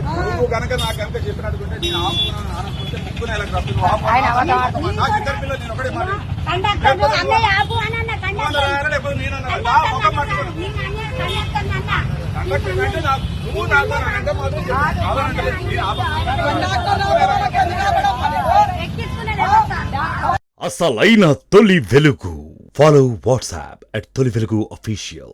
నువ్వు కనుక నాకు కనుక చెప్పినట్టుకుంటే నేను ఆపుకుంటే ముక్కునే నాకు నాకు ఇద్దరు పిల్లలు నేను ఒకటే మాట లేకపోతే నేను నువ్వు నాకు అంటే అసలైన తొలి వెలుగు. ఫాలో వాట్సాప్ @తొలి వెలుగు official.